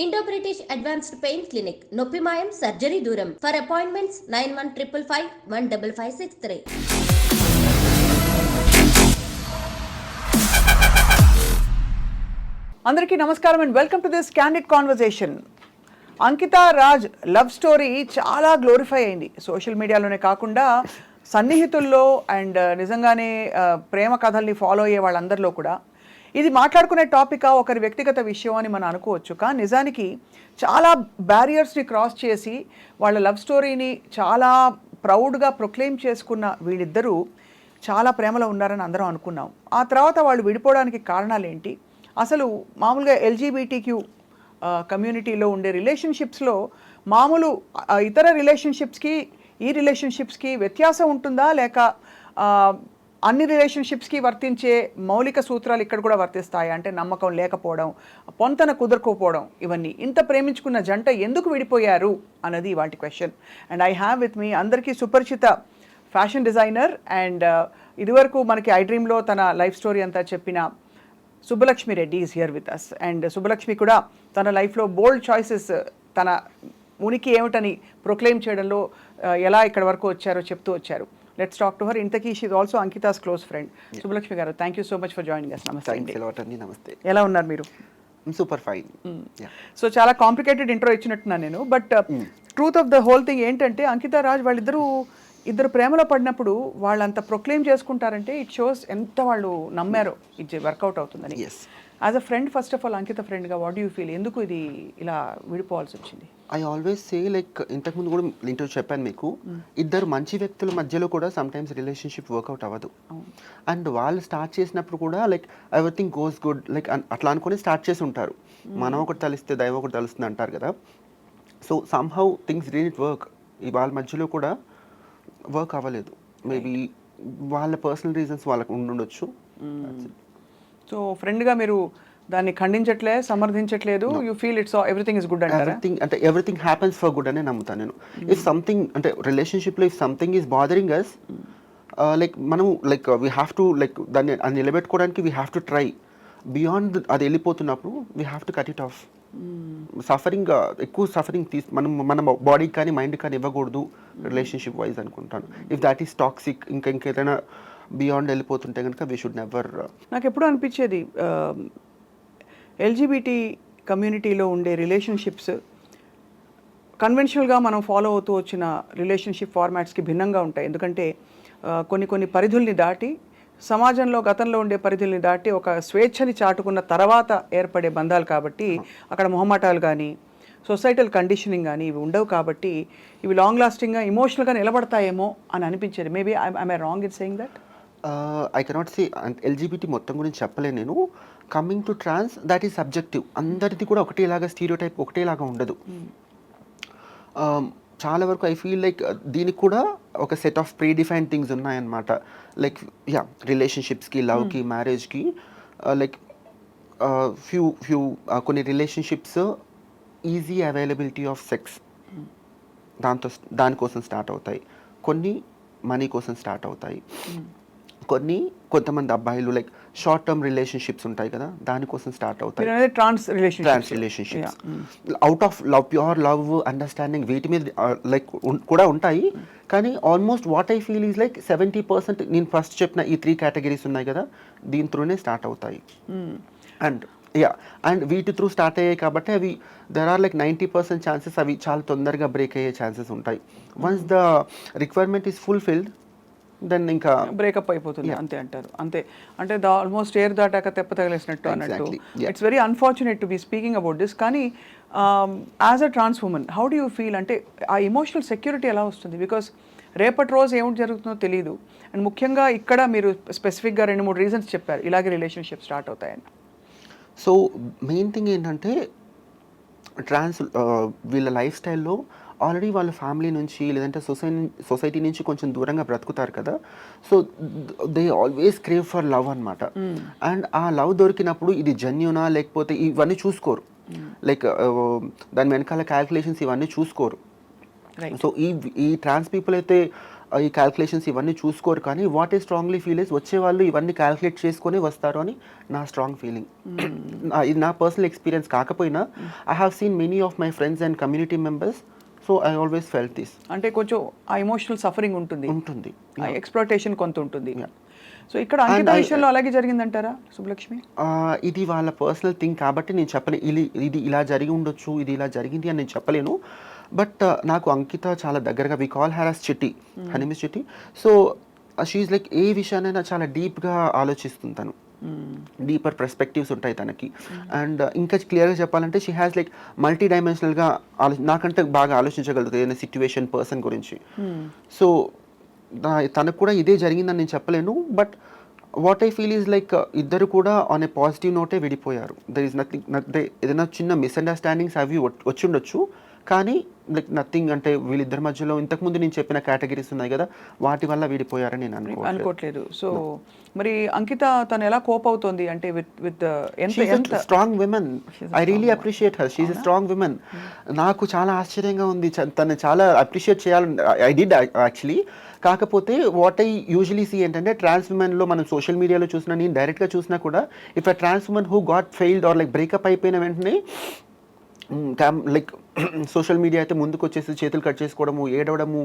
Indo British advanced pain clinic నొప్పి మాయం surgery దూరం ఫర్ అపాయింట్మెంట్స్ 9155515563. అందరికీ నమస్కారం and welcome to this candid conversation. Ankita Raj love story చాలా గ్లోరిఫై అయింది సోషల్ మీడియాలోనే కాకుండా సన్నిహితుల్లో అండ్ నిజంగానే ప్రేమ కథల్ని ఫాలో అయ్యే వాళ్ళందరిలో కూడా. ఇది మాట్లాడుకునే టాపికా ఒకరి వ్యక్తిగత విషయం అని మనం అనుకోవచ్చు, కానీ నిజానికి చాలా బ్యారియర్స్ని క్రాస్ చేసి వాళ్ళ లవ్ స్టోరీని చాలా ప్రౌడ్గా ప్రొక్లెయిమ్ చేసుకున్న వీళ్ళిద్దరూ చాలా ప్రేమలో ఉన్నారని అందరం అనుకున్నాం. ఆ తర్వాత వాళ్ళు విడిపోవడానికి కారణాలు ఏంటి, అసలు మామూలుగా ఎల్జీబీటీక్యూ కమ్యూనిటీలో ఉండే రిలేషన్షిప్స్లో మామూలు ఇతర రిలేషన్షిప్స్కి ఈ రిలేషన్షిప్స్కి వ్యత్యాసం ఉంటుందా, లేక అన్ని రిలేషన్షిప్స్కి వర్తించే మౌలిక సూత్రాలు ఇక్కడ కూడా వర్తిస్తాయి అంటే నమ్మకం లేకపోవడం, పొంతన కుదరకపోవడం, ఇవన్నీ. ఇంత ప్రేమించుకున్న జంట ఎందుకు విడిపోయారు అన్నది వాటి question. And I have with me అందరికీ సుపరిచిత ఫ్యాషన్ డిజైనర్ అండ్ ఇదివరకు మనకి ఐ డ్రీమ్లో తన లైఫ్ స్టోరీ అంతా చెప్పిన Subbalakshmi Reddy is here with us. And Subbalakshmi కూడా తన లైఫ్లో బోల్డ్ చాయిసెస్, తన ఉనికి ఏమిటని ప్రొక్లెయిమ్ చేయడంలో ఎలా ఇక్కడ వరకు వచ్చారో చెప్తూ వచ్చారు. Let's talk to her. ఇంతకీ she is also Ankita's close friend. Subbalakshmi గారు, thank you so much for joining us. నమస్తే. ఎలా ఉన్నారు మీరు? Super fine. సో చాలా కాంప్లికేటెడ్ ఇంట్రో ఇచ్చినట్టున్నాను నేను, but truth of the whole thing ఏంటంటే అంకితా రాజ్ ఇద్దరు ప్రేమలో పడినప్పుడు వాళ్ళంత ప్రొక్లెయిమ్ చేసుకుంటారంటే ఇట్ షోస్ ఎంత వాళ్ళు నమ్మారో ఇది వర్కౌట్ అవుతుందని. As a friend, first of all Ankita ఫ్రెండ్గా వాట్ డూ యూ ఫీల్, ఎందుకు ఇది ఇలా విడిపోవాల్సి వచ్చింది? ఐ ఆల్వేస్ సే లైక్ ఇంతకుముందు కూడా ఇంటర్వ్యూ చెప్పాను మీకు, ఇద్దరు మంచి వ్యక్తుల మధ్యలో కూడా సమ్ టైమ్స్ రిలేషన్షిప్ వర్కౌట్ అవ్వదు. అండ్ వాళ్ళు స్టార్ట్ చేసినప్పుడు కూడా like everything goes good like అట్లా అనుకుని స్టార్ట్ చేసి ఉంటారు. మనం ఒకటి తలిస్తే దైవం ఒకటి తలుస్తుంది అంటారు కదా. So somehow things didn't work. వాళ్ళ మధ్యలో కూడా వర్క్ అవ్వలేదు. మేబీ వాళ్ళ పర్సనల్ రీజన్స్ వాళ్ళకు ఉండొచ్చు. సో ఫ్రెండ్గా మీరు దాన్ని ఖండించట్లే, సమర్థించట్లేదు. You feel it's everything is good అంటారా? అంటే ఎవ్రీథింగ్ హ్యాపెన్స్ ఫర్ గుడ్ అనే నమ్ముతాను నేను. ఇఫ్ సంథింగ్ అంటే రిలేషన్షిప్లో if something is bothering us, like మనం like we have to like దాన్ని అది నిలబెట్టుకోవడానికి we have to try. Beyond అది వెళ్ళిపోతున్నప్పుడు we have to cut it off. Suffering ఎక్కువ సఫరింగ్ మన బాడీకి కానీ మైండ్కి కానీ ఇవ్వకూడదు రిలేషన్షిప్ వైజ్ అనుకుంటాను. ఇఫ్ దాట్ ఈస్ టాక్సిక్, ఇంకేదైనా బియాండ్ వెళ్ళిపోతుంటే కనుక వీ షుడ్ నెవర్. నాకు ఎప్పుడు అనిపించేది ఎల్జీబీటీ కమ్యూనిటీలో ఉండే రిలేషన్షిప్స్ కన్వెన్షనల్గా మనం ఫాలో అవుతూ వచ్చిన రిలేషన్షిప్ ఫార్మాట్స్కి భిన్నంగా ఉంటాయి. ఎందుకంటే కొన్ని పరిధుల్ని దాటి, సమాజంలో గతంలో ఉండే పరిధుల్ని దాటి ఒక స్వేచ్ఛని చాటుకున్న తర్వాత ఏర్పడే బంధాలు కాబట్టి అక్కడ మొహమాటాలు కానీ సొసైటల్ కండిషనింగ్ కానీ ఇవి ఉండవు. కాబట్టి ఇవి లాంగ్ లాస్టింగ్గా ఇమోషనల్గా నిలబడతాయేమో అని అనిపించేది. Maybe I'm I wrong in saying that? I cannot say LGBT మొత్తం గురించి చెప్పలేను నేను. Coming to trans, that is subjective. అందరిది కూడా ఒకటేలాగా స్టీరియోటైప్ ఒకటేలాగా ఉండదు. చాలా వరకు ఐ ఫీల్ లైక్ దీనికి కూడా ఒక set of pre defined things ఉన్నాయన్నమాట. లైక్ రిలేషన్షిప్స్కి, లవ్కి, మ్యారేజ్కి లైక్ ఫ్యూ కొన్ని relationships easy availability of sex దానికోసం స్టార్ట్ అవుతాయి. కొన్ని మనీ కోసం స్టార్ట్ అవుతాయి. కొంతమంది అబ్బాయిలు లైక్ షార్ట్ టర్మ్ రిలేషన్షిప్స్ ఉంటాయి కదా, దానికోసం స్టార్ట్ అవుతాయి. Trans relationships out of love, pure love, understanding, వీటి మీద లైక్ కూడా ఉంటాయి. కానీ almost what I feel is like 70% నేను ఫస్ట్ చెప్పిన ఈ 3 కేటగిరీస్ ఉన్నాయి కదా, దీని త్రూనే స్టార్ట్ అవుతాయి. అండ్ వీటి త్రూ స్టార్ట్ అయ్యాయి కాబట్టి అవి దెర్ ఆర్ లైక్ 90% ఛాన్సెస్ అవి చాలా తొందరగా బ్రేక్ అయ్యే ఛాన్సెస్ ఉంటాయి. Once the requirement is fulfilled then ఇంకా బ్రేకప్ అయిపోతుంది, అంతే అంటారు. అంతే అంటే ఆల్మోస్ట్ ఎయిర్ దాటాక తెప్ప తగిలేసినట్టు అన్నట్టు. It's very unfortunate to be speaking about this. కానీ as a trans woman how do you feel, అంటే ఆ ఎమోషనల్ సెక్యూరిటీ ఎలా వస్తుంది? బికాస్ రేపటి రోజు ఏమిటి జరుగుతుందో తెలియదు. అండ్ ముఖ్యంగా ఇక్కడ మీరు స్పెసిఫిక్గా 2-3 రీజన్స్ చెప్పారు ఇలాగే రిలేషన్షిప్ స్టార్ట్ అవుతాయని. సో మెయిన్ థింగ్ ఏంటంటే ట్రాన్స్ వీళ్ళ లైఫ్ స్టైల్లో ఆల్రెడీ వాళ్ళ ఫ్యామిలీ నుంచి లేదంటే సొసైటీ నుంచి కొంచెం దూరంగా బ్రతుకుతారు కదా. So they always crave for love అనమాట. అండ్ ఆ లవ్ దొరికినప్పుడు ఇది జెన్యూనా లేకపోతే ఇవన్నీ చూసుకోరు. లైక్ దాని వెనకాల క్యాల్కులేషన్స్ ఇవన్నీ చూసుకోరు. సో ఈ ట్రాన్స్ పీపుల్ అయితే ఈ క్యాల్కులేషన్స్ ఇవన్నీ చూసుకోరు, కానీ వాట్ ఈ స్ట్రాంగ్లీ ఫీల్ ఇస్ వచ్చే వాళ్ళు ఇవన్నీ క్యాల్కులేట్ చేసుకొని వస్తారు అని నా స్ట్రాంగ్ ఫీలింగ్. ఇది నా పర్సనల్ ఎక్స్పీరియన్స్ కాకపోయినా I have seen many of my friends and community members. So I always felt this. అంటే కొంచెం ఆ ఎమోషనల్ సఫరింగ్ ఉంటుంది, ఎక్స్ప్లోటేషన్ కొంత ఉంటుంది. సో ఇక్కడ అంకిత విషయంలో అలాగే జరిగిందంటారా సుబ్బలక్ష్మి? ఇది వాళ్ళ పర్సనల్ థింగ్ కాబట్టి నేను చెప్పలేను ఇది ఇలా జరిగి ఉండొచ్చు, ఇది ఇలా జరిగింది అని నేను చెప్పలేను. బట్ నాకు అంకిత చాలా దగ్గరగా, వి కాల్ హర్ యాస్ చిట్టి, హర్ నేమ్ ఇస్ చిట్టి. సో షీఈ్ లైక్ ఏ విషయానైనా చాలా డీప్గా ఆలోచిస్తుంది తను, డీపర్ పర్స్పెక్టివ్స్ ఉంటాయి తనకి. అండ్ ఇంకా క్లియర్గా చెప్పాలంటే షీ హ్యాస్ లైక్ మల్టీ డైమెన్షనల్గా నాకంటే బాగా ఆలోచించగలుగుతుంది ఏదైనా సిచ్యువేషన్, పర్సన్ గురించి. సో తనకు కూడా ఇదే జరిగిందని నేను చెప్పలేను. But what I feel is like ఇద్దరు కూడా ఆన్ ఏ పాజిటివ్ నోటే విడిపోయారు. దర్ ఈస్ నథింగ్, ఏదైనా చిన్న మిస్అండర్స్టాండింగ్స్ అవి వచ్చిండొచ్చు, కానీ లైక్ నథింగ్, అంటే వీళ్ళిద్దరి మధ్యలో ఇంతకుముందు నేను చెప్పిన కేటగిరీస్ ఉన్నాయి కదా, వాటి వల్ల విడిపోయారని నేను అనుకోవట్లేదు. సో మరి అంకిత తను ఎలా కోప్ అవుతుంది అంటే with strong women. I really appreciate her, she's a strong women. నాకు చాలా ఆశ్చర్యంగా ఉంది, తను చాలా అప్రిషియేట్ చేయాలని ఐ డిడ్ యాక్చువల్లీ. కాకపోతే వాట్ ఐ యూజువలీ సీ ఏంటంటే ట్రాన్స్ ఉమెన్లో మనం సోషల్ మీడియాలో చూసినా, నేను డైరెక్ట్గా చూసినా కూడా, if a trans women who got failed or like breakup అయిపోయిన వెంటనే లైక్ సోషల్ మీడియా అయితే ముందుకు వచ్చేసి చేతులు కట్ చేసుకోవడము, ఏడవడము,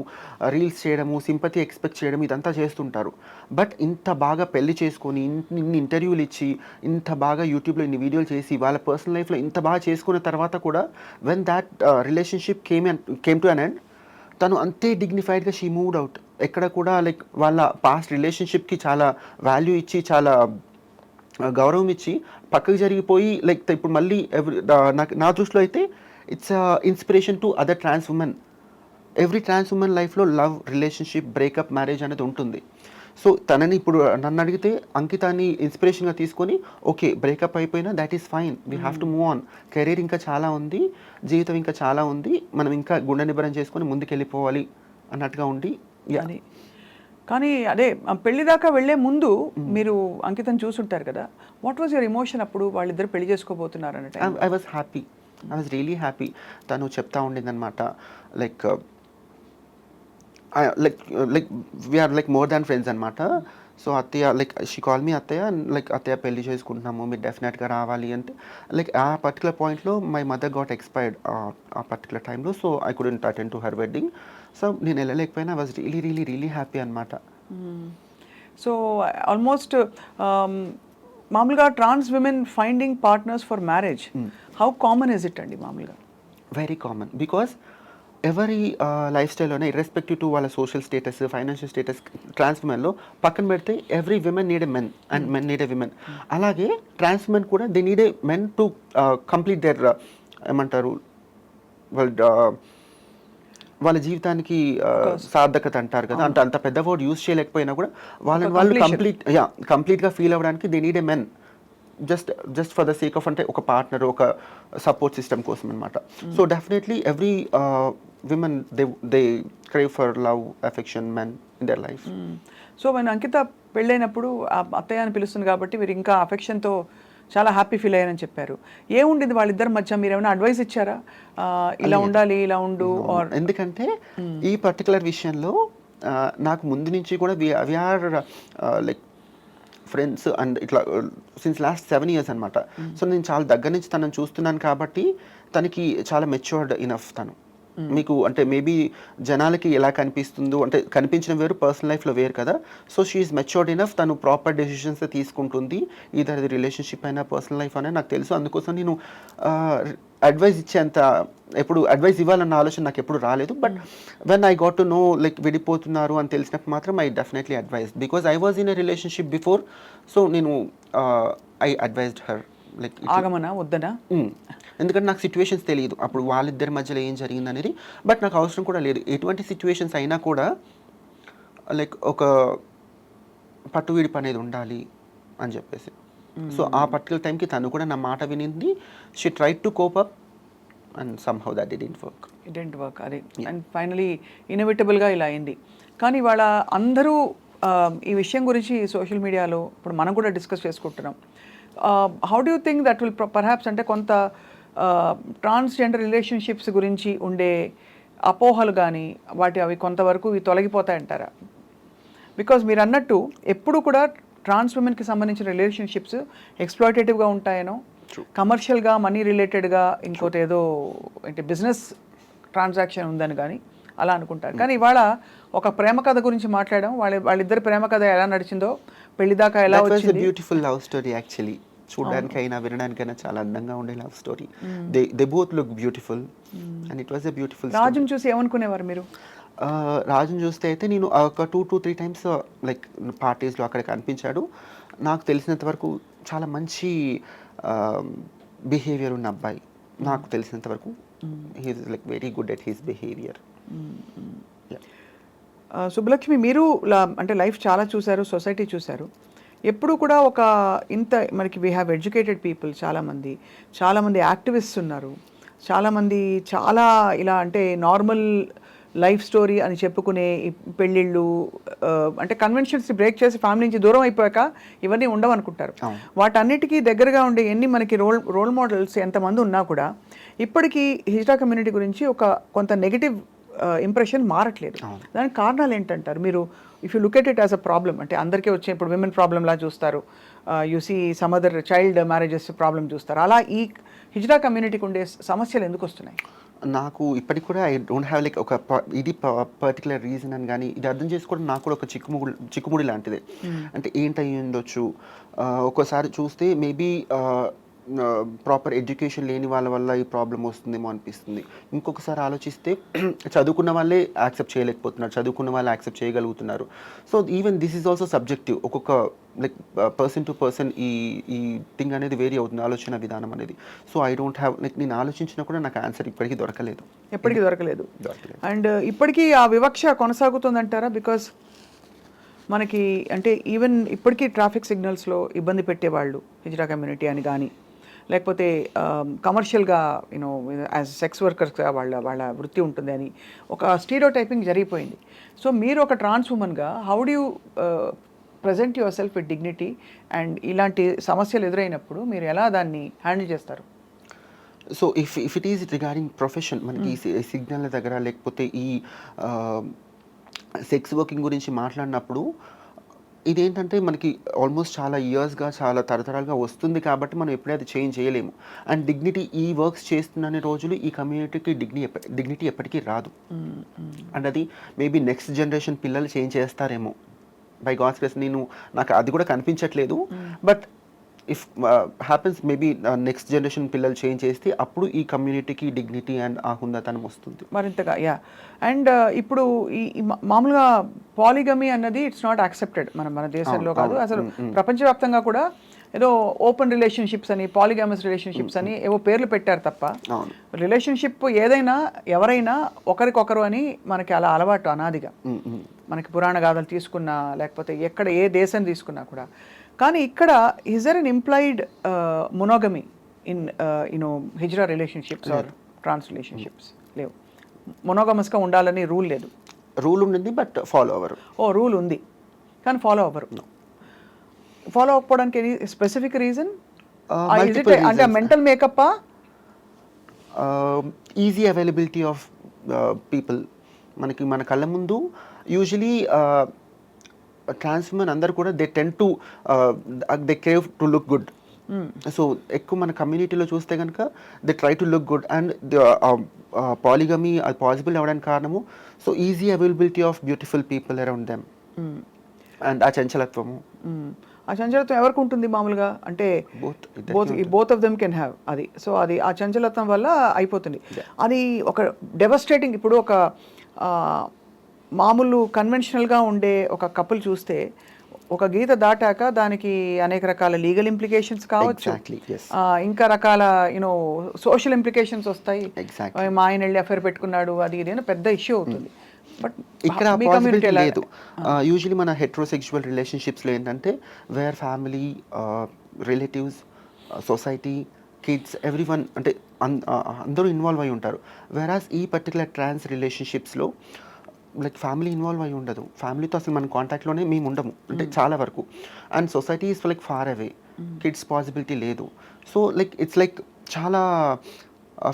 రీల్స్ చేయడము, సింపతి ఎక్స్పెక్ట్ చేయడం, ఇదంతా చేస్తుంటారు. బట్ ఇంత బాగా పెళ్లి చేసుకొని ఇన్ని ఇంటర్వ్యూలు ఇచ్చి ఇంత బాగా యూట్యూబ్లో ఇన్ని వీడియోలు చేసి వాళ్ళ పర్సనల్ లైఫ్లో ఇంత బాగా చేసుకున్న తర్వాత కూడా when that relationship came to an end, తను అంతే డిగ్నిఫైడ్గా షీ మూవ్డ్ అవుట్. ఎక్కడ కూడా లైక్ వాళ్ళ పాస్ట్ రిలేషన్షిప్కి చాలా వాల్యూ ఇచ్చి, చాలా గౌరవం ఇచ్చి పక్కకు జరిగిపోయి లైక్ ఇప్పుడు మళ్ళీ నా దృష్టిలో అయితే it's inspiration to other trans women. Every trans woman లైఫ్లో లవ్, రిలేషన్షిప్, బ్రేకప్, మ్యారేజ్ అనేది ఉంటుంది. సో తనని ఇప్పుడు నన్ను అడిగితే అంకితాన్ని ఇన్స్పిరేషన్గా తీసుకొని ఓకే బ్రేకప్ అయిపోయినా that is fine, we have to move on, career ఇంకా చాలా ఉంది, జీవితం ఇంకా చాలా ఉంది, మనం ఇంకా గుండె నిబ్బరం చేసుకొని ముందుకు వెళ్ళిపోవాలి అన్నట్టుగా ఉండి. కానీ అదే పెళ్లి దాకా వెళ్లే ముందు మీరు అంకితం చూసుంటారు కదా, వాట్ వాజ్ యువర్ ఎమోషన్ అప్పుడు వాళ్ళిద్దరు పెళ్లి చేసుకోబోతున్నారు అన్నట్టు? I was happy, I was really happy. తను చెప్తా ఉండిందనమాట like like we're like more than friends అనమాట. సో అత్తయ్య లైక్ షీ కాల్ మీ అత్తయ్య, లైక్ అత్తయ్య పెళ్లి చేసుకుంటున్నాము, మీరు డెఫినెట్గా రావాలి అంటే. లైక్ ఆ పర్టికులర్ పాయింట్లో మై మదర్ గాట్ ఎక్స్పైర్డ్ ఆ పర్టికులర్ టైంలో. So I couldn't attend to her wedding. So నేను వెళ్ళలేకపోయినా I was really really really happy అనమాట. సో ఆల్మోస్ట్ మామూలుగా trans women finding partners for marriage, how common is it అండి? మామూలుగా very common, because ఎవరి life స్టైల్లోనే irrespective to వాళ్ళ social status, financial status, trans ఉమెన్లో పక్కన పెడితే every women need a men and men need a women. అలాగే trans women కూడా they need a men to complete there ఏమంటారు వాళ్ళ జీవితానికి సార్థకత అంటారు కదా, అంటే అంత పెద్ద వర్డ్ యూజ్ చేయలేకపోయినా కూడా వాళ్ళని వాళ్ళు కంప్లీట్గా ఫీల్ అవ్వడానికి they need a men, just for the sake of అంటే ఒక పార్ట్నర్, ఒక సపోర్ట్ సిస్టమ్ కోసం అనమాట. So definitely every women they crave for love, affection, men in their life. So మన అంకిత పెళ్ళైనప్పుడు అత్తయ్య అని పిలుస్తుంది కాబట్టి మీరు ఇంకా అఫెక్షన్తో చాలా హ్యాపీ ఫీల్ అయ్యారని చెప్పారు. ఏముండేది వాళ్ళిద్దరి మధ్య? మీరు ఏమైనా అడ్వైస్ ఇచ్చారా, ఇలా ఉండాలి, ఇలా ఉండు? ఎందుకంటే ఈ పర్టికులర్ విషయంలో నాకు ముందు నుంచి కూడా వీఆర్ లైక్ ఫ్రెండ్స్ అండ్ ఇట్లా సిన్స్ లాస్ట్ 7 years అనమాట. సో నేను చాలా దగ్గర నుంచి తనని చూస్తున్నాను కాబట్టి తనకి చాలా మెచ్యూర్డ్ ఇనఫ్. తను మీకు అంటే మేబీ జనాలకి ఎలా కనిపిస్తుందో, అంటే కనిపించిన వేరు, పర్సనల్ లైఫ్లో వేరు కదా. సో షీఈస్ మెచ్యూర్డ్ ఇనఫ్, తను ప్రాపర్ డెసిషన్స్ తీసుకుంటుంది, ఈదర్ అది రిలేషన్షిప్ అయినా పర్సనల్ లైఫ్ అయినా నాకు తెలుసు. అందుకోసం నేను అడ్వైస్ ఇచ్చేంత ఎప్పుడు అడ్వైస్ ఇవ్వాలన్న ఆలోచన నాకు ఎప్పుడు రాలేదు. But when I got to know like విడిపోతున్నారు అని తెలిసినప్పుడు మాత్రం I definitely advise, because I was in a relationship before. So నేను ఐ అడ్వైజ్డ్ హర్ లైక్ ఆగమనా వద్దనా, ఎందుకంటే నాకు సిచ్యువేషన్స్ తెలియదు అప్పుడు వాళ్ళిద్దరి మధ్యలో ఏం జరిగింది అనేది. బట్ నాకు అవసరం కూడా లేదు, ఎటువంటి సిచ్యువేషన్స్ అయినా కూడా లైక్ ఒక పట్టు విడిపు అనేది ఉండాలి అని చెప్పేసి. సో ఆ పర్టికులర్ టైంకి తను కూడా నా మాట వినింది. She tried to cope up and somehow that it didn't work. అదే అండ్ ఫైనలీ ఇన్ఎవిటబుల్గా ఇలా అయింది. కానీ వాళ్ళ అందరూ ఈ విషయం గురించి సోషల్ మీడియాలో ఇప్పుడు మనం కూడా డిస్కస్ చేసుకుంటున్నాం. How do you think that will perhaps అంటే కొంత ట్రాన్స్జెండర్ రిలేషన్షిప్స్ గురించి ఉండే అపోహలు కానీ అవి కొంతవరకు ఇవి తొలగిపోతాయంటారా? బికాజ్ మీరు అన్నట్టు ఎప్పుడు కూడా ట్రాన్స్ ఉమెన్కి సంబంధించిన రిలేషన్షిప్స్ ఎక్స్ప్లాయిటేటివ్గా ఉంటాయనో, కమర్షియల్గా మనీ రిలేటెడ్గా ఇంకోటి ఏదో అంటే బిజినెస్ ట్రాన్సాక్షన్ ఉందని కానీ అలా అనుకుంటారు. కానీ ఇవాళ ఒక ప్రేమ కథ గురించి మాట్లాడడం, వాళ్ళిద్దరి ప్రేమ కథ ఎలా నడిచిందో, పెళ్లి దాకా ఎలా వచ్చింది. Beautiful love story actually. చూడడానికైనా వినడానికైనా చాలా అందంగా ఉండే love story. They both look beautiful and it was a beautiful. రాజుని చూసి ఏమనుకునేవారు మీరు? రాజుని చూస్తే అయితే నేను ఒక 2 to 3 టైమ్స్ లైక్ పార్టీస్లో అక్కడ కనిపించాడు. నాకు తెలిసినంత వరకు చాలా మంచి బిహేవియర్ ఉన్న అబ్బాయి. నాకు తెలిసినంత వరకు he's like very good at his behaviour. Subbalakshmi, మీరు అంటే లైఫ్ చాలా చూశారు, సొసైటీ చూశారు. ఎప్పుడు కూడా ఒక ఇంత మనకి వీ హ్యావ్ ఎడ్యుకేటెడ్ పీపుల్, చాలామంది యాక్టివిస్ట్స్ ఉన్నారు, చాలామంది చాలా ఇలా అంటే నార్మల్ లైఫ్ స్టోరీ అని చెప్పుకునే పెళ్ళిళ్ళు అంటే కన్వెన్షన్స్ బ్రేక్ చేసి ఫ్యామిలీ నుంచి దూరం అయిపోయాక ఇవన్నీ ఉండవనుకుంటారు. వాటన్నిటికీ దగ్గరగా ఉండే ఎన్ని మనకి రోల్ మోడల్స్ ఎంతమంది ఉన్నా కూడా ఇప్పటికీ హిజ్రా కమ్యూనిటీ గురించి కొంత నెగిటివ్ ఇంప్రెషన్ మారట్లేదు. దానికి కారణాలు ఏంటంటారు మీరు? If you look at it as a problem, అంటే అందరికీ వచ్చే ఇప్పుడు విమెన్ ప్రాబ్లంలా చూస్తారు, you see some other child marriages problem చూస్తారు. అలా ఈ హిజ్రా కమ్యూనిటీకి ఉండే సమస్యలు ఎందుకు వస్తున్నాయి? నాకు ఇప్పటికి కూడా ఐ డోంట్ హ్యావ్ లైక్ ఇది పర్టికులర్ రీజన్ అని కానీ ఇది అర్థం చేసుకోవడం నాకు కూడా ఒక చిక్కుముడి లాంటిదే. అంటే ఏంటయ్యి ఉండొచ్చు, ఒక్కోసారి చూస్తే మేబీ ప్రాపర్ ఎడ్యుకేషన్ లేని వాళ్ళ వల్ల ఈ ప్రాబ్లం వస్తుందేమో అనిపిస్తుంది. ఇంకొకసారి ఆలోచిస్తే చదువుకున్న వాళ్ళే యాక్సెప్ట్ చేయలేకపోతున్నారు, చదువుకున్న వాళ్ళు యాక్సెప్ట్ చేయగలుగుతున్నారు. So even this is also subjective. ఒక్కొక్క లైక్ పర్సన్ టు పర్సన్ ఈ థింగ్ అనేది వేరీ అవుతుంది, ఆలోచన విధానం అనేది. So I don't have like నేను ఆలోచించినా కూడా నాకు ఆన్సర్ ఇప్పటికీ దొరకలేదు. అండ్ ఇప్పటికీ ఆ వివక్ష కొనసాగుతుందంటారా? బికాస్ మనకి అంటే ఈవెన్ ఇప్పటికీ ట్రాఫిక్ సిగ్నల్స్లో ఇబ్బంది పెట్టేవాళ్ళు హిజ్రా కమ్యూనిటీ అని కానీ, లేకపోతే కమర్షియల్గా యూనో యాజ్ సెక్స్ వర్కర్స్గా వాళ్ళ వృత్తి ఉంటుంది అని ఒక స్టీరియోటైపింగ్ జరిగిపోయింది. సో మీరు ఒక ట్రాన్స్ ఉమెన్గా how do you present yourself with dignity and ఇలాంటి సమస్యలు ఎదురైనప్పుడు మీరు ఎలా దాన్ని హ్యాండిల్ చేస్తారు? So if it is regarding profession, మనకి ఈ సిగ్నల్ దగ్గర లేకపోతే ఈ సెక్స్ వర్కింగ్ గురించి మాట్లాడినప్పుడు ఇదేంటంటే మనకి ఆల్మోస్ట్ చాలా ఇయర్స్గా చాలా తరతరాలుగా వస్తుంది కాబట్టి మనం ఎప్పుడైతే చేంజ్ చేయలేము. అండ్ డిగ్నిటీ ఈ వర్క్స్ చేస్తున్న రోజులు ఈ కమ్యూనిటీకి డిగ్నిటీ ఎప్పటికీ రాదు. అండ్ అది మేబీ నెక్స్ట్ జనరేషన్ పిల్లలు చేంజ్ చేస్తారేమో బై గాడ్స్ గ్రేస్. నాకు అది కూడా కనిపించట్లేదు. But if happens maybe next generation పిల్లలు చేంజ్ చేస్తే అప్పుడు ఈ కమ్యూనిటీకి డిగ్నిటీ అండ్ ఆ హుందాతనం వస్తుంది మరింతగా. అండ్ ఇప్పుడు ఈ మామూలుగా పాలిగమీ అన్నది ఇట్స్ నాట్ యాక్సెప్టెడ్ మన దేశంలో కాదు, అసలు ప్రపంచవ్యాప్తంగా కూడా ఏదో ఓపెన్ రిలేషన్షిప్స్ అని, పాలిగమస్ రిలేషన్షిప్స్ అని ఏవో పేర్లు పెట్టారు తప్ప రిలేషన్షిప్ ఏదైనా ఎవరైనా ఒకరికొకరు అని మనకి అలా అలవాటు అనాదిగా. మనకి పురాణ గాథలు తీసుకున్నా లేకపోతే ఎక్కడ ఏ దేశం తీసుకున్నా కూడా. కానీ ఇక్కడ is there an implied monogamy in you know hijra relationships or trans relationships? లేవు. మొనోగమస్గా ఉండాలని రూల్ లేదు. రూల్ ఉంది బట్ ఫాలో అవ్వరు. రూల్ ఉంది కానీ ఫాలో అవ్వరు. ఫాలో అవ్వకపోవడానికి ఎనీ స్పెసిఫిక్ రీజన్? అంటే mental makeup, easy availability of people. మనకి మన కళ్ళ ముందు యూజువలీ ట్రాన్స్ ఉమెన్ అందరు కూడా they tend to they crave to look good. So ఎక్కువ మన కమ్యూనిటీలో చూస్తే కనుక they try to look good and polygamy అది పాసిబుల్ అవ్వడానికి కారణము so easy availability of beautiful people around them. And ఆ చంచలత్వము ఎవరికి ఉంటుంది మామూలుగా? అంటే both of them can have అది. సో అది ఆ చంచలత్వం వల్ల అయిపోతుంది. అది ఒక డెవస్టేటింగ్. ఇప్పుడు ఒక మామూలు కన్వెన్షనల్గా ఉండే ఒక కపుల్ చూస్తే ఒక గీత దాటాక దానికి అనేక రకాల లీగల్ ఇంప్లికేషన్స్ కావచ్చు, ఇంకా రకాల సోషల్ ఇంప్లికేషన్స్ వస్తాయి. మా ఆయన వెళ్ళి అఫేర్ పెట్టుకున్నాడు అది ఇది అని పెద్ద ఇష్యూ అవుతుంది. బట్ ఇక్కడ పాసిబిలిటీ లేదు. యూజువలీ మన హెట్రోసెక్షువల్ రిలేషన్షిప్స్లో ఏంటంటే where family, relatives, society, kids, everyone అంటే అందరూ ఇన్వాల్వ్ అయి ఉంటారు. వేరాస్ ఈ పర్టికులర్ ట్రాన్స్ రిలేషన్షిప్స్లో లైక్ ఫ్యామిలీ ఇన్వాల్వ్ అయి ఉండదు. ఫ్యామిలీతో అసలు మన కాంటాక్ట్లోనే మేము ఉండము అంటే చాలా వరకు. And society is like far away, kids possibility లేదు. సో లైక్ ఇట్స్ లైక్ చాలా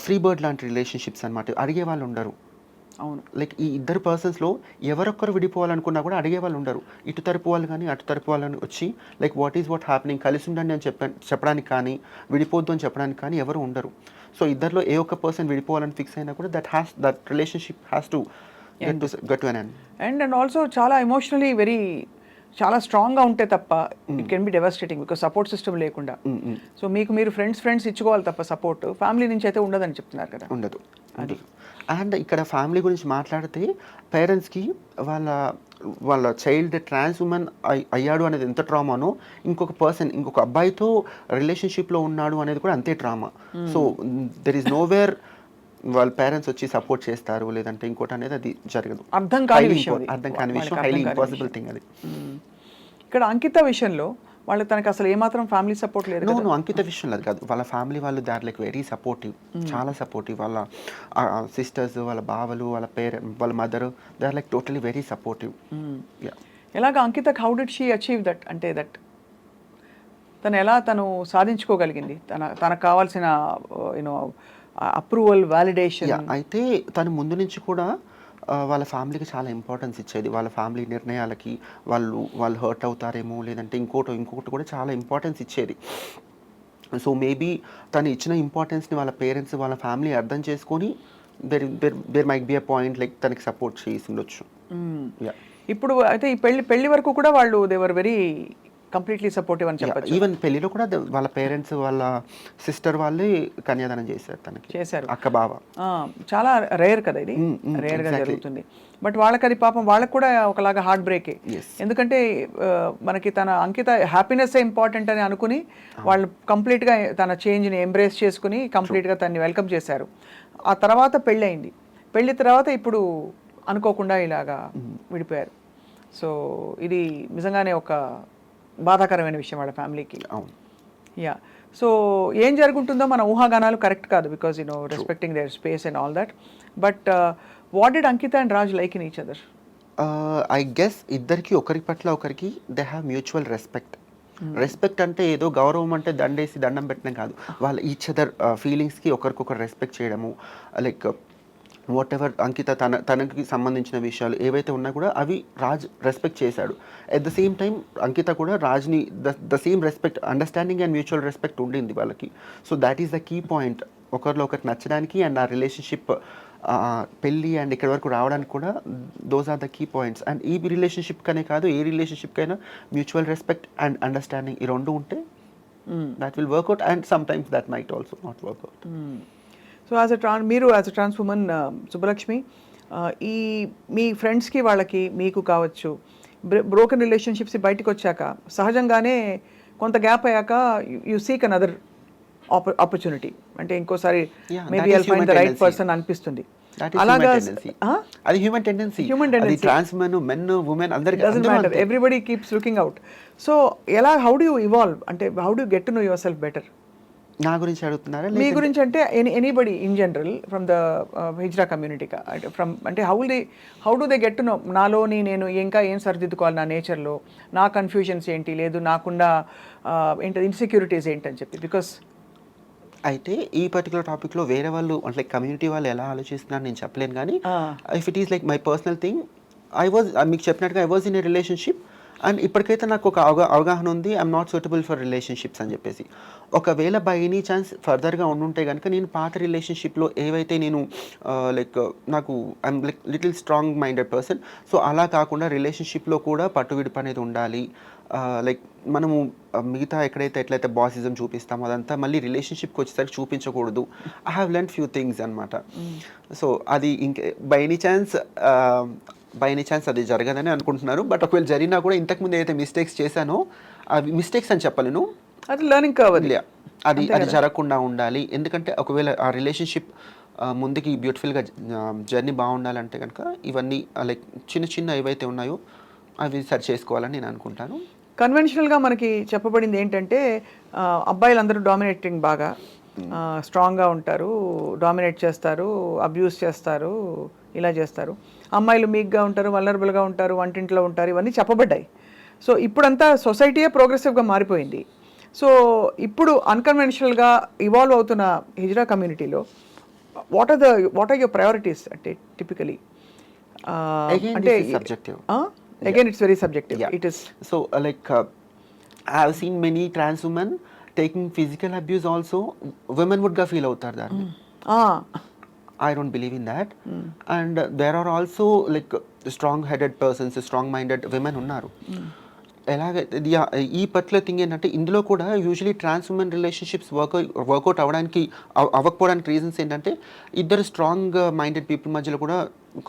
ఫ్రీ బర్డ్ లాంటి రిలేషన్షిప్స్ అనమాట. అడిగే వాళ్ళు ఉండరు. అవును. లైక్ ఈ ఇద్దరు పర్సన్స్లో ఎవరొక్కరు విడిపోవాలనుకున్నా కూడా అడిగే వాళ్ళు ఉండరు. ఇటు తరపు వాళ్ళు కానీ అటు తరపు వాళ్ళని వచ్చి లైక్ వాట్ హ్యాపెనింగ్, కలిసి ఉండండి అని చెప్పడానికి కానీ, విడిపోద్దు అని చెప్పడానికి కానీ ఎవరు ఉండరు. సో ఇద్దరిలో ఏ ఒక్క పర్సన్ విడిపోవాలని ఫిక్స్ అయినా కూడా that relationship has to get to an end. And also చాలా ఎమోషనలీ చాలా స్ట్రాంగ్గా ఉంటే తప్ప it can be devastating, because support system లేకుండా. సో మీకు మీరు ఫ్రెండ్స్ ఇచ్చుకోవాలి తప్ప సపోర్ట్ ఫ్యామిలీ నుంచి అయితే ఉండదని చెప్తున్నారు కదా. ఉండదు. అండ్ ఇక్కడ ఫ్యామిలీ గురించి మాట్లాడితే పేరెంట్స్కి వాళ్ళ చైల్డ్ ట్రాన్స్ ఉమెన్ అయ్యాడు అనేది ఎంత ట్రామానో, ఇంకొక అబ్బాయితో రిలేషన్షిప్లో ఉన్నాడు అనేది కూడా అంతే trauma. So there is nowhere వాళ్ళ పేరెంట్స్ వచ్చి సపోర్ట్ చేస్తారు లేదంటే ఇంకోటి అనేది అది జరగదు. అర్థం కాని విషయం, హైలీ ఇంపాసిబుల్ థింగ్ అది. ఇక్కడ అంకిత విషయంలో తనకి అసలు ఏమాత్రం ఫ్యామిలీ సపోర్ట్ లేదు. నో అంకిత విషయంలో అది కాదు. వాళ్ళ ఫ్యామిలీ వాళ్ళు they are like very supportive, చాలా సపోర్టివ్. వాళ్ళ సిస్టర్స్, వాళ్ళ బావలు, వాళ్ళ mother, they are like totally very supportive. ఎలాగ అంకితకి how did she achieve that, అంటే దట్ తను సాధించుకోగలిగింది తనకు కావాల్సిన యూనో అప్రూవల్, వ్యాలిడేషన్? అయితే తను ముందు నుంచి కూడా వాళ్ళ ఫ్యామిలీకి చాలా ఇంపార్టెన్స్ ఇచ్చేది. వాళ్ళ ఫ్యామిలీ నిర్ణయాలకి వాళ్ళు హర్ట్ అవుతారేమో లేదంటే ఇంకొకటి కూడా చాలా ఇంపార్టెన్స్ ఇచ్చేది. సో మేబీ తను ఇచ్చిన ఇంపార్టెన్స్ని వాళ్ళ పేరెంట్స్, వాళ్ళ ఫ్యామిలీ అర్థం చేసుకొని there might be a point like తనకి సపోర్ట్ చేసి ఉండొచ్చు. ఇప్పుడు అయితే ఈ పెళ్లి వరకు కూడా వాళ్ళు they were very completely supportive అని చెప్పచ్చు. ఈవెన్ పెళ్లిలో కూడా వాళ్ళ పేరెంట్స్, వాళ్ళ సిస్టర్ వాళ్ళే కన్యాదానం చేశారు. అక్క బావ. చాలా రేర్ కదా ఇది, రేర్ గా జరుగుతుంది. బట్ వాళ్ళకి పాపం వాళ్ళకి కూడా ఒకలాగా హార్ట్ బ్రేకే. ఎందుకంటే మనకి తన అంకిత హ్యాపీనెస్ ఇంపార్టెంట్ అని అనుకుని వాళ్ళు కంప్లీట్గా తన చేంజ్ని ఎంబ్రేస్ చేసుకుని కంప్లీట్గా తనని వెల్కమ్ చేశారు. ఆ తర్వాత పెళ్ళి తర్వాత ఇప్పుడు అనుకోకుండా ఇలాగా విడిపోయారు. సో ఇది నిజంగానే ఒక బాధాకరమైన విషయం వాళ్ళ ఫ్యామిలీకి. యా. సో ఏం జరుగుతుందో మన ఊహాగానాలు కరెక్ట్ కాదు, because respecting their space and all that. But what did Ankita and Raj like in each other? I guess ఇద్దరికి ఒకరి పట్ల ఒకరికి they have mutual respect. Respect అంటే ఏదో గౌరవం అంటే దండేసి దండం పెట్టడం కాదు. వాళ్ళ ఈచ్ అదర్ ఫీలింగ్స్కి ఒకరికొకరు రెస్పెక్ట్ చేయడము, లైక్ వాట్ ఎవర్ అంకిత తనకి సంబంధించిన విషయాలు ఏవైతే ఉన్నా కూడా అవి రాజ్ రెస్పెక్ట్ చేశాడు. At the same time Ankita కూడా రాజ్ని the same respect, understanding and mutual respect ఉండింది వాళ్ళకి. So that is the key point ఒకరిలో ఒకరికి నచ్చడానికి అండ్ ఆ రిలేషన్షిప్ పెళ్ళి అండ్ ఇక్కడి వరకు రావడానికి కూడా those are the key points. And ఈ రిలేషన్షిప్కనే కాదు ఏ రిలేషన్షిప్కైనా మ్యూచువల్ రెస్పెక్ట్ అండ్ అండర్స్టాండింగ్ ఈ రెండు ఉంటే that will work out, and sometimes that might also not work out. So మీరు as a trans woman Subbalakshmi, ఈ మీ ఫ్రెండ్స్కి వాళ్ళకి మీకు కావచ్చు బ్రోకెన్ రిలేషన్షిప్స్ బయటకు వచ్చాక సహజంగానే కొంత గ్యాప్ అయ్యాక యూ సీక్ అనదర్ ఆపర్చునిటీ, అంటే ఇంకోసారి maybe I'll find the right person అనిపిస్తుంది. అలాగా అది human tendency. Trans men women అందరికీ doesn't matter, everybody keeps looking out. So how do you evolve, అంటే how do get to know yourself better? నా గురించి అడుగుతున్నారా? మీ గురించి అంటే anybody in general from the hijra community, from అంటే how do they get to know నాలోని నేను ఇంకా ఏం సరిదిద్దుకోవాలి నా నేచర్లో, నా కన్ఫ్యూజన్స్ ఏంటి, లేదు నాకుండా ఏంటి ఇన్సెక్యూరిటీస్ ఏంటి అని చెప్పి. బికాస్ అయితే ఈ పర్టికులర్ టాపిక్లో వేరే వాళ్ళు అంటే కమ్యూనిటీ వాళ్ళు ఎలా ఆలోచిస్తున్నారు నేను చెప్పలేను, కానీ if it is like my personal thing, మీకు చెప్పినట్టుగా I was in a relationship and ఇప్పటికైతే నాకు ఒక అవగాహన ఉంది, I'm not suitable for relationships అని చెప్పేసి. ఒకవేళ బై ఎనీ ఛాన్స్ ఫర్దర్గా ఉండుంటే కనుక నేను పాత రిలేషన్షిప్లో ఏవైతే నేను లైక్ నాకు I'm like little strong minded person, so అలా కాకుండా రిలేషన్షిప్లో కూడా పట్టువిడుపు అనేది ఉండాలి. లైక్ మనము మిగతా ఎట్లయితే బాసిజం చూపిస్తామో అదంతా మళ్ళీ రిలేషన్షిప్కి వచ్చేసరికి చూపించకూడదు. I have learn few things అనమాట. సో అది ఇంకే బై ఎనీ ఛాన్స్ అది జరగదని అనుకుంటున్నారు. బట్ ఒకవేళ జరిగినా కూడా ఇంతకుముందు ఏదైతే మిస్టేక్స్ చేశానో అవి మిస్టేక్స్ అని చెప్పలేను, అది లెర్నింగ్ కావాలి, అది జరగకుండా ఉండాలి. ఎందుకంటే ఒకవేళ ఆ రిలేషన్షిప్ ముందుకి బ్యూటిఫుల్గా జర్నీ బాగుండాలంటే కనుక ఇవన్నీ లైక్ చిన్న ఏవైతే ఉన్నాయో అవి సరి చేసుకోవాలని నేను అనుకుంటాను. కన్వెన్షనల్గా మనకి చెప్పబడింది ఏంటంటే అబ్బాయిలందరూ డామినేటింగ్ బాగా స్ట్రాంగ్గా ఉంటారు, డామినేట్ చేస్తారు, అబ్యూస్ చేస్తారు, ఇలా చేస్తారు. అమ్మాయిలు మీక్గా ఉంటారు, వల్నరబుల్గా ఉంటారు, వంటింట్లో ఉంటారు, ఇవన్నీ చెప్పబడ్డాయి. సో ఇప్పుడంతా సొసైటీయే ప్రోగ్రెసివ్గా మారిపోయింది. సో ఇప్పుడు అన్కన్వెన్షనల్గా ఇవాల్వ్ అవుతున్న హిజ్రా కమ్యూనిటీలో వాట్ ఆర్ యువర్ ప్రయారిటీస్ అంటే టిపికలీ Again, అంటే this is subjective. Again it's very subjective Yeah. It is So, I have seen many trans women taking physical abuse also. Women would feel outar దాన్ని. I don't believe in that. And there are also like strong-headed persons, strong-minded women ఉన్నారు. ఎలాగైతే ఈ particular thing ఏంటంటే ఇందులో కూడా usually trans women relationships work out అవ్వకపోవడానికి reasons ఏంటంటే ఇద్దరు strong minded people మధ్యలో కూడా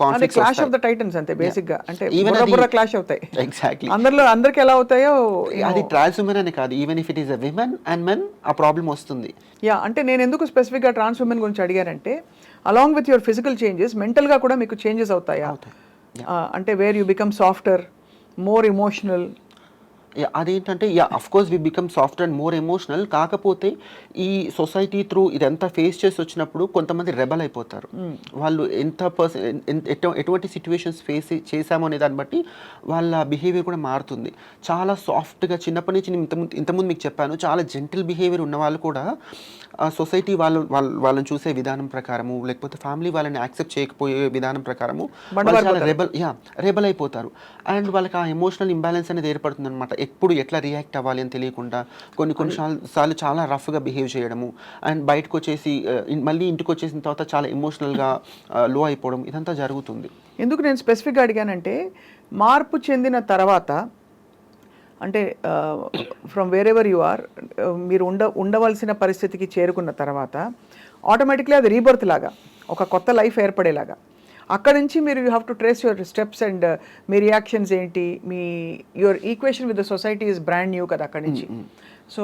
conflicts clash of the Titans అంతే బేసిక్ గా అంటే Even బుర్ర అది- క్లాష్ అవుతాయి ఎగ్జాక్ట్లీ అందరికి ఎలా అవుతాయో అది ట్రాన్స్ ఉమెన్ అనే కాదు, even if it is a women and men ఆ ప్రాబ్లం వస్తుంది. యా అంటే నేను ఎందుకు స్పెసిఫిక్గా ట్రాన్స్ ఉమెన్ గురించి అడిగానంటే along with your physical changes మెంటల్గా కూడా మీకు చేంజెస్ అవుతాయా అంటే where you become softer more emotional అదేంటంటే of course we become soft and more emotional. కాకపోతే ఈ సొసైటీ త్రూ ఇదంతా ఫేస్ చేసి వచ్చినప్పుడు కొంతమంది రెబల్ అయిపోతారు. వాళ్ళు ఎటువంటి సిచ్యువేషన్స్ ఫేస్ చేశామో అనే దాన్ని బట్టి వాళ్ళ బిహేవియర్ కూడా మారుతుంది. చాలా సాఫ్ట్గా చిన్నప్పటి నుంచి నేను ఇంతకుముందు మీకు చెప్పాను, చాలా జెంటిల్ బిహేవియర్ ఉన్న వాళ్ళు కూడా సొసైటీ వాళ్ళని చూసే విధానం ప్రకారము లేకపోతే ఫ్యామిలీ వాళ్ళని యాక్సెప్ట్ చేయకపోయే విధానం ప్రకారము వాళ్ళు చాలా రెబల్ అయిపోతారు. అండ్ వాళ్ళకి ఆ ఎమోషనల్ ఇంబ్యాలెన్స్ అనేది ఏర్పడుతుంది అనమాట. ఎప్పుడు ఎట్లా రియాక్ట్ అవ్వాలి అని తెలియకుండా కొన్ని సార్లు చాలా రఫ్గా బిహేవ్ చేయడము అండ్ బయటకు వచ్చేసి మళ్ళీ ఇంటికి వచ్చేసిన తర్వాత చాలా ఎమోషనల్గా లో అయిపోవడం ఇదంతా జరుగుతుంది. ఎందుకు నేను స్పెసిఫిక్గా అడిగానంటే మార్పు చెందిన తర్వాత అంటే from wherever you are మీరు ఉండవలసిన పరిస్థితికి చేరుకున్న తర్వాత ఆటోమేటిక్లీ అది రీబర్త్ లాగా ఒక కొత్త లైఫ్ ఏర్పడేలాగా అక్కడ నుంచి మీరు you have to trace your steps and మీ రియాక్షన్స్ ఏంటి మీ your equation with the society is brand new కదా అక్కడి నుంచి. So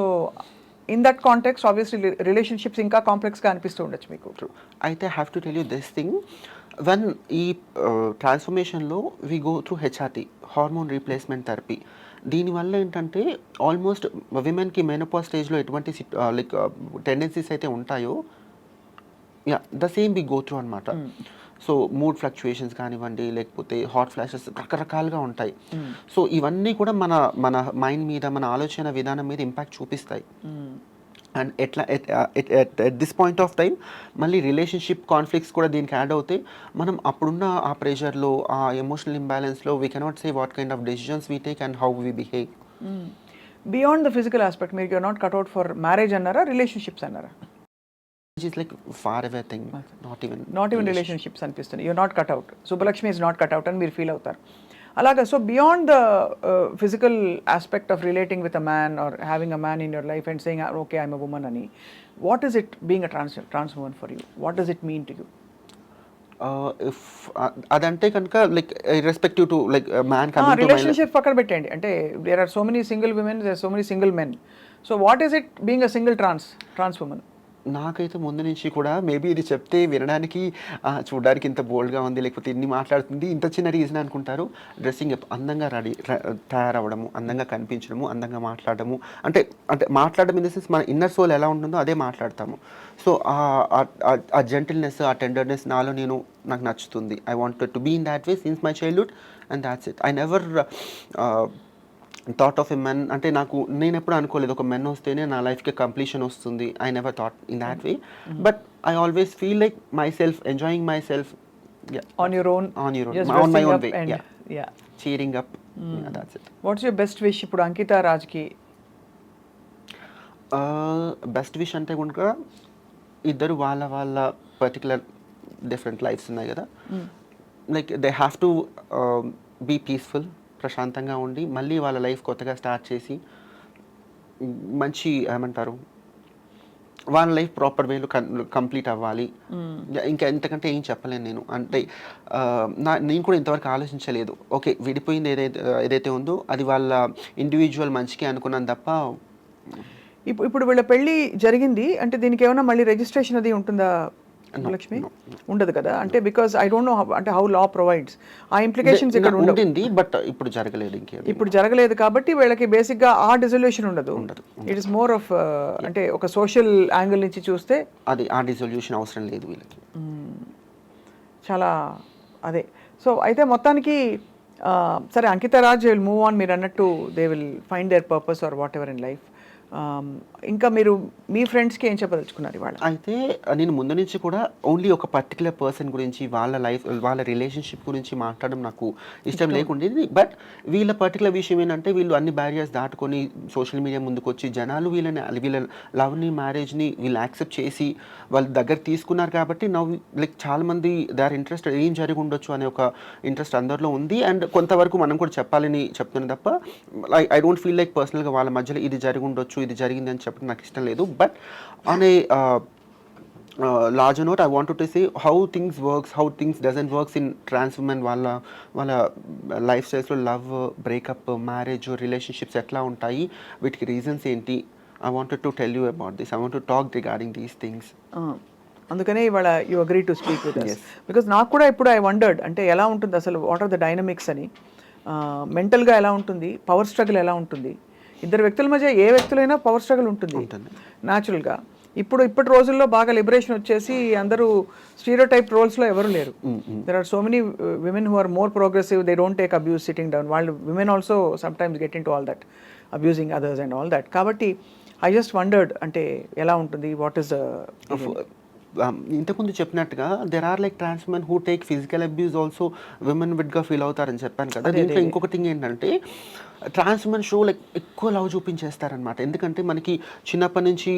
in that context obviously relationships ఇంకా కాంప్లెక్స్గా అనిపిస్తూ ఉండొచ్చు మీకు. అయితే have to tell you this thing, when ఈ ట్రాన్స్ఫర్మేషన్లో we go through HRT hormone replacement therapy. దీనివల్ల ఏంటంటే ఆల్మోస్ట్ విమెన్కి మెనోపాజ్ స్టేజ్లో ఎటువంటి లైక్ టెండెన్సీస్ అయితే ఉంటాయో the same we go through అనమాట. సో మూడ్ ఫ్లక్చుయేషన్స్ కానివ్వండి లేకపోతే హాట్ ఫ్లాషెస్ రకరకాలుగా ఉంటాయి. సో ఇవన్నీ కూడా మన మైండ్ మీద మన ఆలోచన విధానం మీద ఇంపాక్ట్ చూపిస్తాయి. అండ్ ఎట్లా at this point of time మళ్ళీ రిలేషన్షిప్ కాన్ఫ్లిక్ట్స్ కూడా దీనికి యాడ్ అవుతాయి. మనం అప్పుడున్న ఆ ప్రెషర్లో ఆ ఎమోషనల్ ఇంబ్యాలెన్స్లో we cannot say what kind of decisions we take and how we behave. Beyond the physical aspect మీరు you're not cut out for marriage అన్నారా రిలేషన్షిప్స్ అన్నారా? It's like far away thing, not even relationships అనిపిస్తుంది. You're not cut out, Subbalakshmi is not cut out అని మీరు feel అవుతారు అలాగా. So beyond the physical aspect of relating with a man or having a man in your life and saying okay I'm a woman అని, what is it being a trans woman for you? What does it mean to you? If అదంటే కనుక like respective to like man relationship పక్కన పెట్టండి, అంటే there are so many single women, there are so many single men. So what is it being a single trans woman? నాకైతే ముందు నుంచి కూడా maybe ఇది చెప్తే వినడానికి చూడడానికి ఇంత బోల్డ్గా ఉంది లేకపోతే ఇన్ని మాట్లాడుతుంది ఇంత చిన్న రీజన్ అనుకుంటారు. డ్రెస్సింగ్ అప్, అందంగా తయారవ్వడము, అందంగా కనిపించడము, అందంగా మాట్లాడము, అంటే మాట్లాడడం ఇన్ ద సెన్స్ మన ఇన్నర్ సోల్ ఎలా ఉంటుందో అదే మాట్లాడతాము. సో ఆ జెంటిల్నెస్ ఆ టెండర్నెస్ నాకు నచ్చుతుంది. I wanted to be in that way since my childhood and that's it. I never thought of a men, అంటే నేను ఎప్పుడు అనుకోలేదు ఒక మెన్ వస్తేనే నా లైఫ్కి కంప్లీషన్ వస్తుంది. I never thought in that way, but I always feel like my self enjoying my self on your own on my own way, yeah cheering up. That's it. What's your best wish ఇప్పుడు అంకిత రాజ్కి? Best wish అంటే కనుక ఇద్దరు వాళ్ళ particular different lifes ఉన్నాయి కదా, like they have to be peaceful, ప్రశాంతంగా ఉండి మళ్ళీ వాళ్ళ లైఫ్ కొత్తగా స్టార్ట్ చేసి మంచి ఏమంటారు వాళ్ళ లైఫ్ ప్రాపర్ వేలో కంప్లీట్ అవ్వాలి. ఇంకా ఎంతకంటే ఏం చెప్పలేను నేను. అంటే నేను కూడా ఇంతవరకు ఆలోచించలేదు. ఓకే విడిపోయింది ఏదైతే ఉందో అది వాళ్ళ ఇండివిజువల్ మంచికి అనుకున్నాను తప్ప. ఇప్పుడు వీళ్ళ పెళ్ళి జరిగింది అంటే దీనికి ఏమైనా మళ్ళీ రిజిస్ట్రేషన్ అది ఉంటుందా లక్ష్మి? ఉండదు కదా, అంటే బికాస్ ఐ డోంట్ నో అంటే హౌ లా ప్రొవైడ్స్ ఆ ఇంప్లికేషన్స్ ఇక్కడ ఉంటుంది. బట్ ఇప్పుడు జరగలేదు, ఇప్పుడు జరగలేదు కాబట్టి వీళ్ళకి బేసిక్ గా ఆ డిజల్యూషన్ ఉండదు. ఇట్ ఇస్ మోర్ ఆఫ్ అంటే ఒక సోషల్ యాంగిల్ నుంచి చూస్తే అది ఆ డిజల్యూషన్ అవసరం లేదు వీళ్ళకి. చాలా అదే. సో అయితే మొత్తానికి సరే Ankita Raj will move on, మీరు అన్నట్టు they will find their purpose or whatever in life. ఇంకా మీరు మీ ఫ్రెండ్స్కి ఏం చెప్పదలుచుకున్నారు ఇవాళ? అయితే నేను ముందు నుంచి కూడా ఓన్లీ ఒక పర్టికులర్ పర్సన్ గురించి వాళ్ళ లైఫ్ వాళ్ళ రిలేషన్షిప్ గురించి మాట్లాడడం నాకు ఇష్టం లేకుండేది. బట్ వీళ్ళ పర్టికులర్ విషయం ఏంటంటే వీళ్ళు అన్ని బ్యారియర్స్ దాటుకొని సోషల్ మీడియా ముందుకు వచ్చి జనాలు వీళ్ళ లవ్ని మ్యారేజ్ని వీళ్ళు యాక్సెప్ట్ చేసి వాళ్ళ దగ్గర తీసుకున్నారు కాబట్టి నవ్వు లైక్ చాలామంది దే ఆర్ ఇంట్రెస్టెడ్ ఏం జరిగి ఉండొచ్చు అనే ఒక ఇంట్రెస్ట్ అందరిలో ఉంది. అండ్ కొంతవరకు మనం కూడా చెప్పాలని చెప్తున్నాను తప్ప ఐ డోంట్ ఫీల్ లైక్ పర్సనల్గా వాళ్ళ మధ్యలో ఇది జరిగి ఉండొచ్చు ఇది జరిగింది అని చెప్పడం నాకు ఇష్టం లేదు. But on a larger note, I wanted to say how things doesn't works in trans women వాళ్ళ లైఫ్ స్టైల్స్లో లవ్ బ్రేకప్ మ్యారేజ్ రిలేషన్షిప్స్ ఎట్లా ఉంటాయి వీటికి రీజన్స్ ఏంటి. I wanted to tell you about this. I want to talk regarding these things. అందుకనే ఇవాళ you agree to speak with us. Because నాకు కూడా ఇప్పుడు ఐ వండర్డ్ అంటే ఎలా ఉంటుంది అసలు వాట్ ఆర్ ద డైనమిక్స్ అని, మెంటల్గా ఎలా ఉంటుంది, పవర్ స్ట్రగుల్ ఎలా ఉంటుంది, ఇద్దరు వ్యక్తుల మధ్య ఏ వ్యక్తులైనా పవర్ స్ట్రగుల్ ఉంటుంది న్యాచురల్గా. ఇప్పటి రోజుల్లో బాగా లిబరేషన్ వచ్చేసి అందరూ స్టీరియోటైప్ రోల్స్లో ఎవరు లేరు. There are so many women who are more progressive, they don't take abuse sitting down. వాళ్ళు women also sometimes get in to all that abusing others and all that. కాబట్టి ఐ జస్ట్ వండర్డ్ అంటే ఎలా ఉంటుంది, what is ఇంతకుముందు చెప్పినట్టుగా there are like trans men who take physical abuse also women విడ్గా feel అవుతారని చెప్పాను కదా. దీంట్లో ఇంకొక థింగ్ ఏంటంటే ట్రాన్స్ మెన్ షో లైక్ ఎక్కువ లవ్ చూపించేస్తారనమాట. ఎందుకంటే మనకి చిన్నప్పటి నుంచి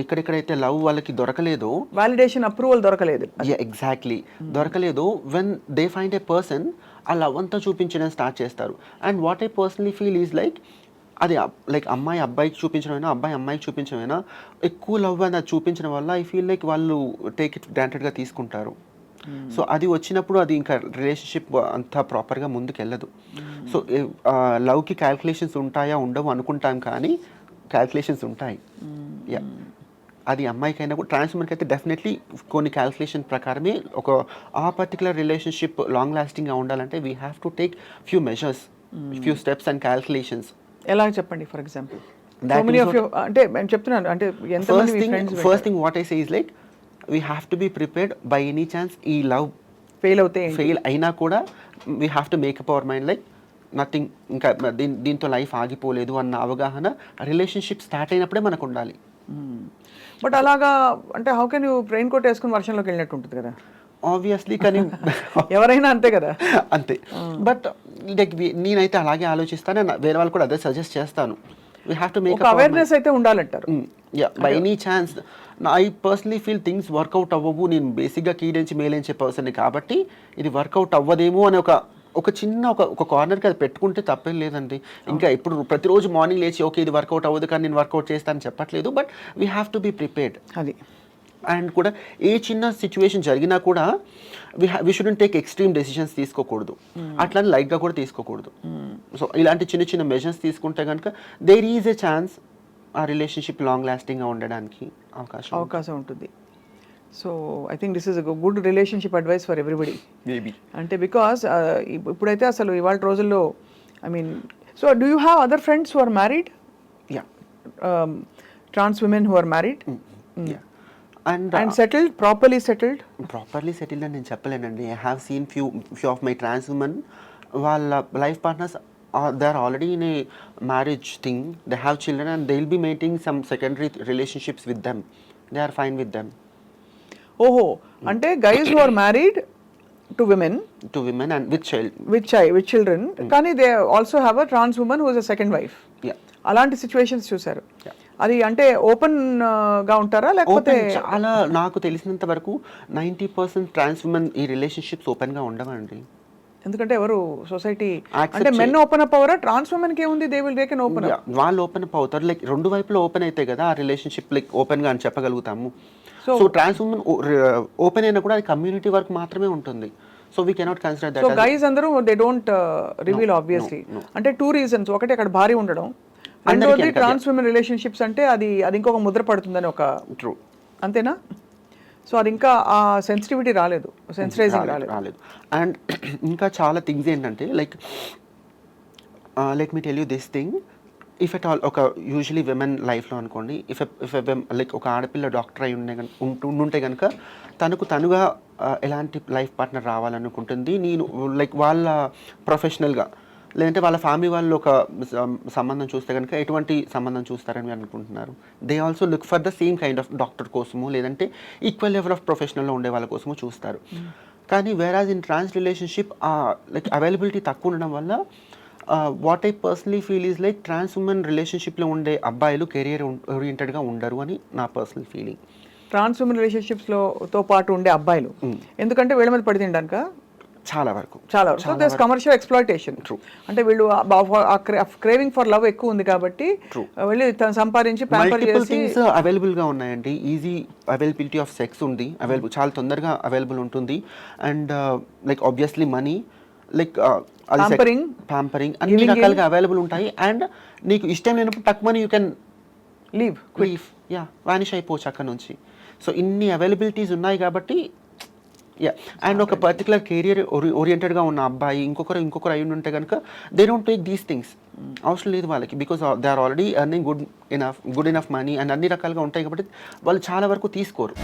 ఎక్కడెక్కడైతే లవ్ వాళ్ళకి దొరకలేదో, వాలిడేషన్ అప్రూవల్ దొరకలేదు, ఎగ్జాక్ట్లీ దొరకలేదో, when they find a person ఆ లవ్ అంతా చూపించడం స్టార్ట్ చేస్తారు. And what I personally feel is like అది లైక్ అమ్మాయి అబ్బాయికి చూపించడమైనా అబ్బాయి అమ్మాయికి చూపించడమైనా ఎక్కువ లవ్ అని అది చూపించడం వల్ల ఐ ఫీల్ లైక్ వాళ్ళు టేక్ ఇట్ గ్రాంటెడ్గా తీసుకుంటారు. సో అది వచ్చినప్పుడు అది ఇంకా రిలేషన్షిప్ అంత ప్రాపర్గా ముందుకు వెళ్ళదు. సో లవ్కి క్యాల్కులేషన్స్ ఉంటాయా ఉండవు అనుకుంటాం కానీ క్యాల్కులేషన్స్ ఉంటాయి. యా, అది అమ్మాయికైనా కూడా ట్రాన్స్మెన్కి అయితే డెఫినెట్లీ కొన్ని క్యాల్కులేషన్ ప్రకారమే ఒక ఆ పర్టికులర్ రిలేషన్షిప్ లాంగ్ లాస్టింగ్గా ఉండాలంటే we have to take few measures, few steps and calculations. ఎలా చెప్పండి ఫర్ ఎగ్జాంపుల్? అంటే నేను చెప్తున్నాను అంటే first thing what I say is like we have to be prepared by any chance ఈ లవ్ ఫెయిల్ అయినా కూడా we have to make up our mind like nothing, ఇంకా దీంతో లైఫ్ ఆగిపోలేదు అన్న అవగాహన రిలేషన్షిప్ స్టార్ట్ అయినప్పుడే మనకు ఉండాలి. బట్ అలాగా అంటే how can you raincoat వేసుకుని వర్షంలోకి వెళ్ళినట్టు ఉంటుంది కదా ఆబ్వియస్లీ. కానీ ఎవరైనా అంతే కదా, అంతే. బట్ లైక్ నేనైతే అలాగే ఆలోచిస్తాను, వేరే వాళ్ళు కూడా అదే సజెస్ట్ చేస్తాను. We have to make awareness అయితే ఉండాలంటారు. By any chance I personally feel things work out అవ్వవు. నేను బేసిక్గా కీడించి మేలించే పర్సన్ కాబట్టి ఇది వర్కౌట్ అవ్వదేమో అని ఒక చిన్న ఒక కార్నర్కి అది పెట్టుకుంటే తప్పేం లేదండి. ఇంకా ఇప్పుడు ప్రతిరోజు మార్నింగ్ లేచి ఓకే ఇది వర్కౌట్ అవ్వదు కానీ నేను వర్కౌట్ చేస్తానని చెప్పట్లేదు. But we have to be prepared. అది అండ్ కూడా ఏ చిన్న సిచ్యువేషన్ జరిగినా కూడా we shouldn't take extreme decisions తీసుకోకూడదు, అట్లా లైట్గా కూడా తీసుకోకూడదు. సో ఇలాంటి చిన్న చిన్న మెజర్స్ తీసుకుంటే కనుక దేర్ ఈజ్ ఎ ఛాన్స్ ఆ రిలేషన్షిప్ లాంగ్ లాస్టింగ్గా ఉండడానికి అవకాశం ఉంటుంది. So I think this is good relationship advice for everybody maybe. అంటే బికాస్ ఇప్పుడైతే అసలు ఇవాళ రోజుల్లో I mean so do you have other friends who are married? Yeah, trans women who are married and settled, properly settled అని నేను చెప్పలేనండి. I have seen few of my trans women వాళ్ళ life partners they are already in a marriage thing, they have children and they will be maintaining some secondary relationships with them, they are fine with them. ఓహో, అంటే guys who are married to women and with children కానీ they also have a trans women who is a second wife. అలాంటి situations చూసారు. అది అంటే open గా ఉంటారా లేకపోతే? చాలా నాకు తెలిసినంత వరకు 90% ట్రాన్స్ ఉమెన్ ఈ రిలేషన్షిప్స్ ఓపెన్ గా ఉండవండి. ఎందుకంటే ఎవరు సొసైటీ అంటే మెన్ ఓపెన్ అప్ అవరా? ట్రాన్స్ ఉమెన్ కి ఏముంది, దే కెన్ ఓపెన్ అప్. వాళ్ళు ఓపెన్ అప్ అవుతారు, లైక్ రెండు వైపులో ఓపెన్ అయితే కదా ఆ రిలేషన్షిప్ లైక్ ఓపెన్ గా అని చెప్పగలుగుతాము. సో ట్రాన్స్ ఉమెన్ ఓపెన్ అయినా కూడా అది కమ్యూనిటీ వరకు మాత్రమే ఉంటుంది. So we cannot consider that. So guys అందరూ దే డోంట్ రివీల్ ఆబ్వియస్లీ. అంటే 2 reasons, ఒకటి అక్కడ భారీ ఉండడం, రెండోది ట్రాన్స్ విమెన్ రిలేషన్షిప్స్ అంటే అది ఇంకొక ముద్ర పడుతుందని ఒక ట్రూ, అంతేనా? సో అది ఇంకా ఆ సెన్సిటివిటీ రాలేదు, సెన్సిటైజింగ్ రాలేదు. అండ్ ఇంకా చాలా థింగ్స్ ఏంటంటే like let me tell you this thing, if at all ఒక యూజువలీ విమెన్ లైఫ్లో అనుకోండి, ఇఫ్ లైక్ ఒక ఆడపిల్ల డాక్టర్ అయి ఉంటే కనుక తనుగా ఎలాంటి లైఫ్ పార్ట్నర్ రావాలనుకుంటుంది, నేను లైక్ వాళ్ళ ప్రొఫెషనల్గా లేదంటే వాళ్ళ ఫ్యామిలీ వాళ్ళు ఒక సంబంధం చూస్తే కనుక ఎటువంటి సంబంధం చూస్తారని మీరు అనుకుంటున్నారు? They also look for the same kind of doctor కోసము, లేదంటే ఈక్వల్ లెవెల్ ఆఫ్ ప్రొఫెషనల్లో ఉండే వాళ్ళ కోసము చూస్తారు. కానీ whereas in trans relationship like availability తక్కువ ఉండడం వల్ల what I personally feel is like trans women రిలేషన్షిప్లో ఉండే అబ్బాయిలు కెరియర్ ఓరియంటెడ్గా ఉండరు అని నా పర్సనల్ ఫీలింగ్. ట్రాన్స్ ఉమెన్ రిలేషన్షిప్స్తో పాటు ఉండే అబ్బాయిలు ఎందుకంటే వీళ్ళ మీద పడి తినడానిక చాలా వరకు కమర్షియల్ ఎక్స్ప్లాయిటేషన్. అంటే వీళ్ళు క్రేవింగ్ ఫర్ లవ్ ఎక్కువ ఉంది కాబట్టి వెళ్ళి సంపాదించి థింగ్స్ అవైలబుల్ గా ఉన్నాయండి. ఈజీ అవైలబిలిటీ ఆఫ్ సెక్స్ ఉంది, చాలా తొందరగా అవైలబుల్ ఉంటుంది. And like obviously money, like pampering అన్ని రకాలుగా అవైలబుల్ ఉంటాయి. అండ్ నీకు ఇష్టం లేనప్పుడు తక్కువని యూ కెన్ లీవ్ వానిష్ అయిపోవచ్చు అక్కడ నుంచి. సో ఇన్ని అవైలబిలిటీస్ ఉన్నాయి కాబట్టి అండ్ ఒక పర్టికులర్ కెరియర్ ఓరియంటెడ్గా ఉన్న అబ్బాయి ఇంకొకరు అయి ఉంటే కనుక they don't take these things. అవసరం లేదు వాళ్ళకి, because they are already earning good enough money and అన్ని రకాలుగా ఉంటాయి కాబట్టి వాళ్ళు చాలా వరకు తీసుకోరు.